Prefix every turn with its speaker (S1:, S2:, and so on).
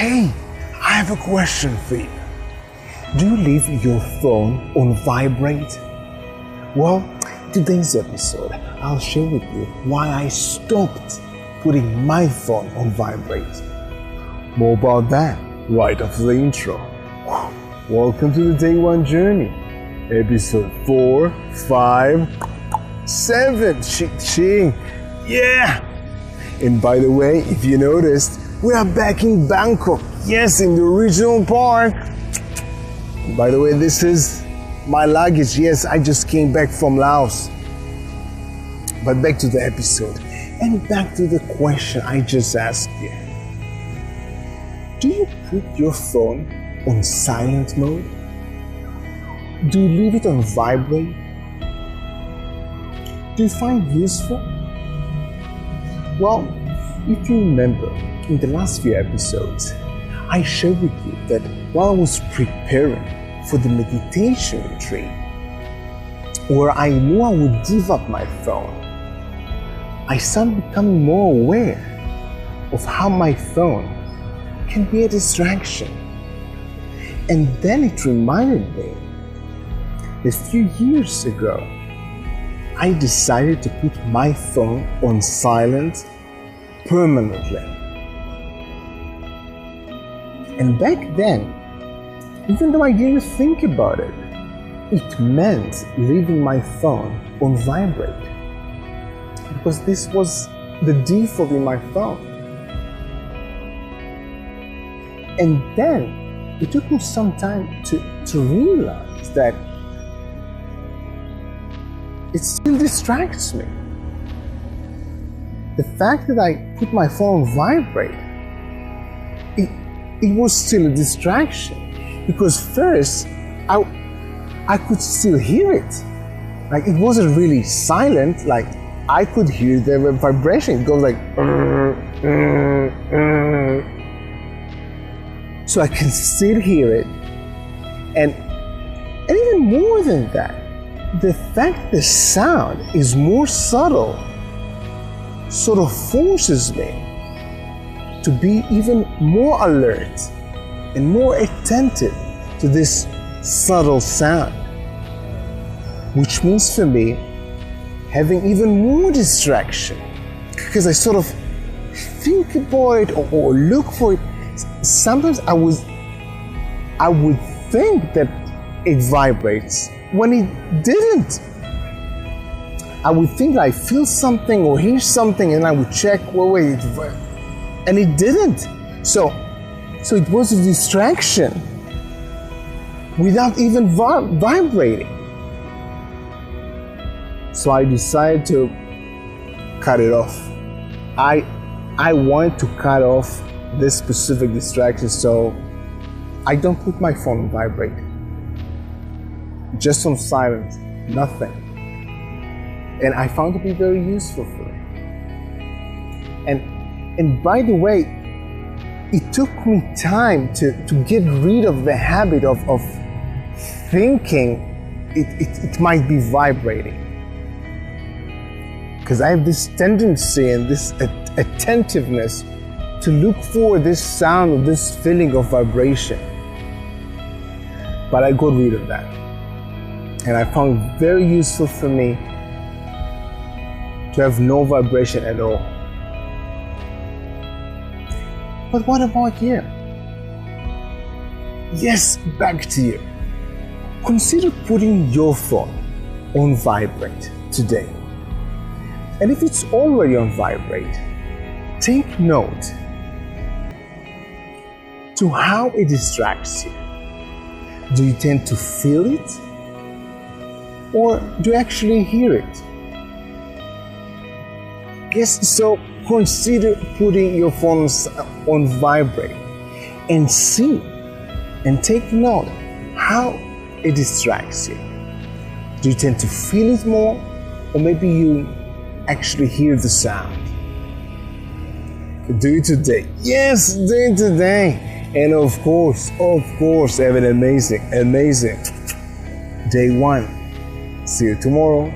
S1: Hey, I have a question for you. Do you leave your phone on vibrate? Well, today's episode, I'll share with you why I stopped putting my phone on vibrate. More about that right after the intro. Welcome to the Day One Journey, episode 4, 5, 7. Ching. Yeah! And by the way, if you noticed, we are back in Bangkok. Yes, in the original park. By the way, this is my luggage. Yes, I just came back from Laos. But back to the episode and back to the question I just asked you. Do you put your phone on silent mode? Do you leave it on vibrate? Do you find it useful? Well, if you remember, in the last few episodes, I shared with you that while I was preparing for the meditation retreat, where I knew I would give up my phone, I started becoming more aware of how my phone can be a distraction. And then it reminded me that a few years ago, I decided to put my phone on silent permanently. And back then, even though I didn't think about it, it meant leaving my phone on vibrate, because this was the default in my phone. And then it took me some time to realize that it still distracts me. The fact that I put my phone on vibrate, it was still a distraction, because first I could still hear it. Like, it wasn't really silent, like I could hear the vibration. It goes like so I can still hear it. And even more than that, the fact the sound is more subtle sort of forces me to be even more alert and more attentive to this subtle sound, which means for me having even more distraction, because I sort of think about it or look for it. Sometimes I would think that it vibrates when it didn't. I would think I feel something or hear something, and I would check, wait, and it didn't. So it was a distraction without even vibrating. So I decided to cut it off. I wanted to cut off this specific distraction, so I don't put my phone on vibrate. Just on silent, nothing. And I found it to be very useful for me. And by the way, it took me time to get rid of the habit of thinking it might be vibrating. Because I have this tendency and this attentiveness to look for this sound or this feeling of vibration. But I got rid of that. And I found it very useful for me to have no vibration at all. But what about you? Yes, back to you. Consider putting your phone on vibrate today. And if it's already on vibrate, take note to how it distracts you. Do you tend to feel it? Or do you actually hear it? Yes, so consider putting your phone on vibrate and see and take note how it distracts you. Do you tend to feel it more, or maybe you actually hear the sound? Do it today. Yes, do it today. And of course, have an amazing day one. See you tomorrow.